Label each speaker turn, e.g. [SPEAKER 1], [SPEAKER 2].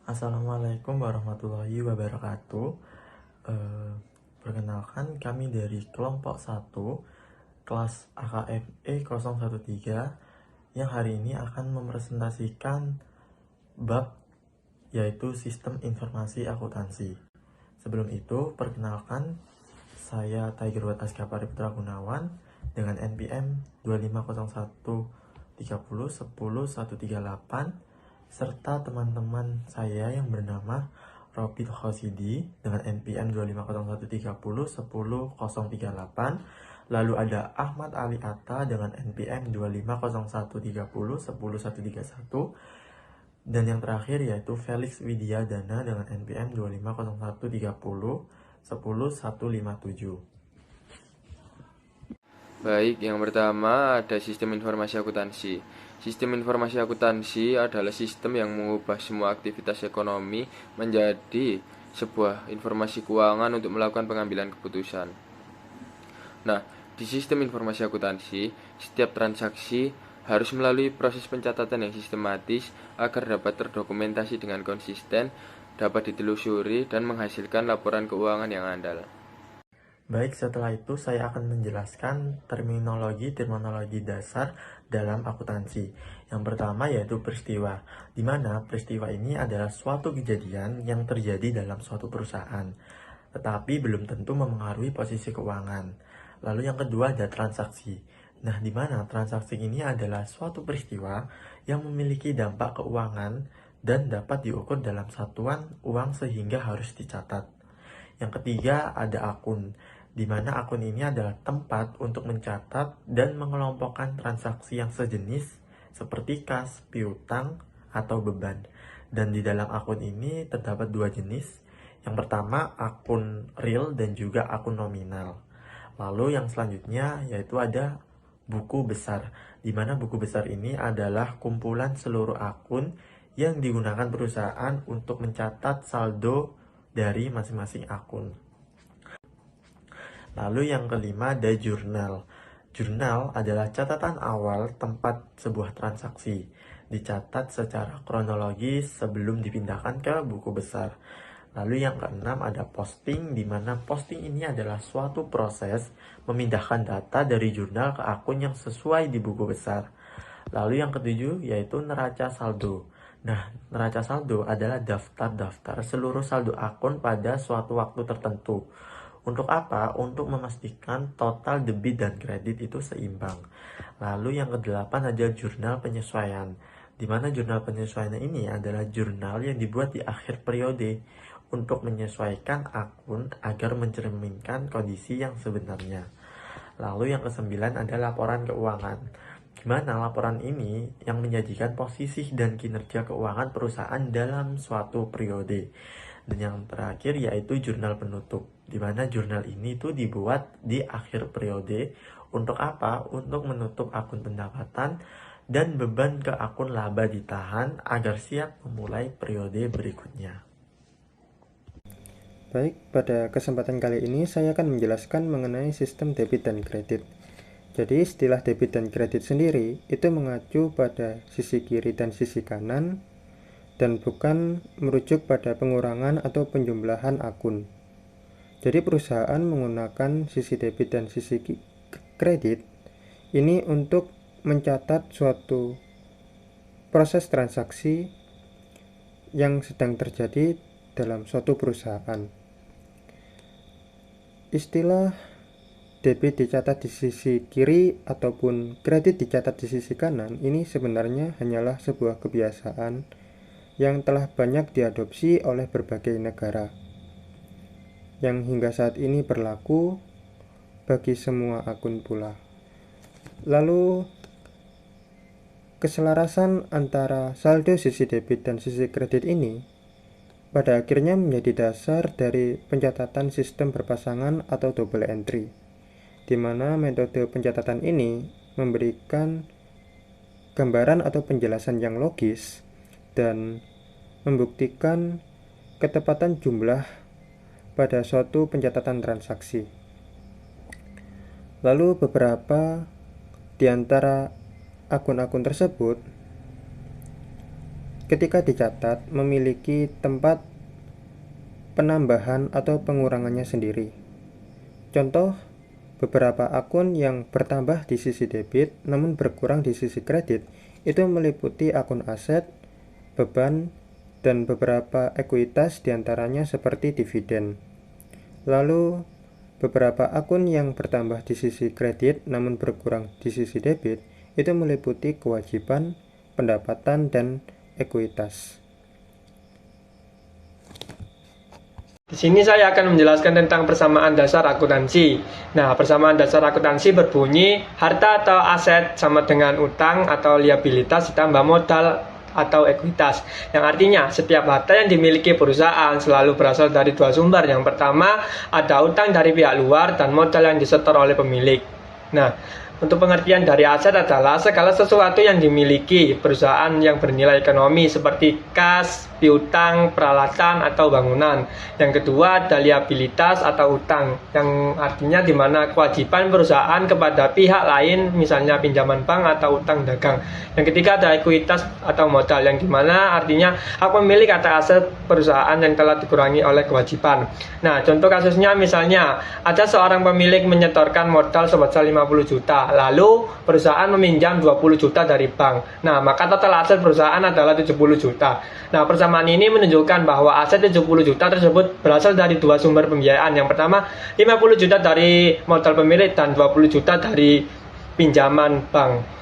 [SPEAKER 1] Assalamualaikum warahmatullahi wabarakatuh. Perkenalkan, kami dari kelompok 1 kelas AKFE 013 yang hari ini akan mempresentasikan bab yaitu Sistem Informasi Akuntansi. Sebelum itu, perkenalkan, saya Tiger Wat Askapari Putra Gunawan dengan NPM 250130100138 serta teman-teman saya yang bernama Robin Khosidi dengan NPM 250130101038. Lalu ada Ahmad Ali Atta dengan NPM 250130101131. Dan yang terakhir yaitu Felix Widyadana dengan NPM 250130101157.
[SPEAKER 2] Baik, yang pertama ada sistem informasi akuntansi. Sistem informasi akuntansi adalah sistem yang mengubah semua aktivitas ekonomi menjadi sebuah informasi keuangan untuk melakukan pengambilan keputusan. Nah, di sistem informasi akuntansi, setiap transaksi harus melalui proses pencatatan yang sistematis agar dapat terdokumentasi dengan konsisten, dapat ditelusuri, dan menghasilkan laporan keuangan yang andal.
[SPEAKER 1] Baik, setelah itu saya akan menjelaskan terminologi dasar dalam akuntansi. Yang pertama yaitu peristiwa, di mana peristiwa ini adalah suatu kejadian yang terjadi dalam suatu perusahaan, tetapi belum tentu memengaruhi posisi keuangan. Lalu yang kedua ada transaksi. Nah, di mana transaksi ini adalah suatu peristiwa yang memiliki dampak keuangan dan dapat diukur dalam satuan uang sehingga harus dicatat. Yang ketiga ada akun, di mana akun ini adalah tempat untuk mencatat dan mengelompokkan transaksi yang sejenis seperti kas, piutang, atau beban. Dan di dalam akun ini terdapat dua jenis. Yang pertama akun real dan juga akun nominal. Lalu yang selanjutnya yaitu ada buku besar, di mana buku besar ini adalah kumpulan seluruh akun yang digunakan perusahaan untuk mencatat saldo dari masing-masing akun. Lalu yang kelima ada jurnal. Jurnal adalah catatan awal tempat sebuah transaksi, dicatat secara kronologis sebelum dipindahkan ke buku besar. Lalu yang keenam ada posting, di mana posting ini adalah suatu proses memindahkan data dari jurnal ke akun yang sesuai di buku besar. Lalu yang ketujuh yaitu neraca saldo. Nah, neraca saldo adalah daftar-daftar seluruh saldo akun pada suatu waktu tertentu. Untuk apa? Untuk memastikan total debit dan kredit itu seimbang. Lalu yang kedelapan ada jurnal penyesuaian, di mana jurnal penyesuaian ini adalah jurnal yang dibuat di akhir periode untuk menyesuaikan akun agar mencerminkan kondisi yang sebenarnya. Lalu yang kesembilan ada laporan keuangan, di mana laporan ini yang menyajikan posisi dan kinerja keuangan perusahaan dalam suatu periode. Dan yang terakhir yaitu jurnal penutup, di mana jurnal ini tuh dibuat di akhir periode. Untuk apa? Untuk menutup akun pendapatan dan beban ke akun laba ditahan agar siap memulai periode berikutnya.
[SPEAKER 3] Baik, pada kesempatan kali ini saya akan menjelaskan mengenai sistem debit dan kredit. Jadi istilah debit dan kredit sendiri itu mengacu pada sisi kiri dan sisi kanan dan bukan merujuk pada pengurangan atau penjumlahan akun. Jadi perusahaan menggunakan sisi debit dan sisi kredit ini untuk mencatat suatu proses transaksi yang sedang terjadi dalam suatu perusahaan. Istilah debit dicatat di sisi kiri ataupun kredit dicatat di sisi kanan ini sebenarnya hanyalah sebuah kebiasaan yang telah banyak diadopsi oleh berbagai negara, yang hingga saat ini berlaku bagi semua akun pula. Lalu keselarasan antara saldo sisi debit dan sisi kredit ini pada akhirnya menjadi dasar dari pencatatan sistem berpasangan atau double entry, di mana metode pencatatan ini memberikan gambaran atau penjelasan yang logis dan membuktikan ketepatan jumlah pada suatu pencatatan transaksi. Lalu beberapa di antara akun-akun tersebut ketika dicatat memiliki tempat penambahan atau pengurangannya sendiri. Contoh, beberapa akun yang bertambah di sisi debit namun berkurang di sisi kredit itu meliputi akun aset, beban, dan beberapa ekuitas diantaranya seperti dividen. Lalu, beberapa akun yang bertambah di sisi kredit namun berkurang di sisi debit itu meliputi kewajiban, pendapatan, dan ekuitas.
[SPEAKER 4] Di sini saya akan menjelaskan tentang persamaan dasar akuntansi. Nah, persamaan dasar akuntansi berbunyi harta atau aset sama dengan utang atau liabilitas ditambah modal atau ekuitas. Yang artinya setiap harta yang dimiliki perusahaan selalu berasal dari dua sumber. Yang pertama ada utang dari pihak luar dan modal yang disetor oleh pemilik. Nah, untuk pengertian dari aset adalah segala sesuatu yang dimiliki perusahaan yang bernilai ekonomi seperti kas, piutang, peralatan, atau bangunan. Yang kedua ada liabilitas atau utang, yang artinya di mana kewajiban perusahaan kepada pihak lain, misalnya pinjaman bank atau utang dagang. Yang ketiga ada ekuitas atau modal, yang dimana artinya hak pemilik atas aset perusahaan yang telah dikurangi oleh kewajiban. Nah, contoh kasusnya misalnya ada seorang pemilik menyetorkan modal sebesar 50 juta, lalu perusahaan meminjam 20 juta dari bank. Nah, maka total aset perusahaan adalah 70 juta. Nah, persamaan ini menunjukkan bahwa aset 70 juta tersebut berasal dari dua sumber pembiayaan. Yang pertama, 50 juta dari modal pemilik dan 20 juta dari pinjaman bank.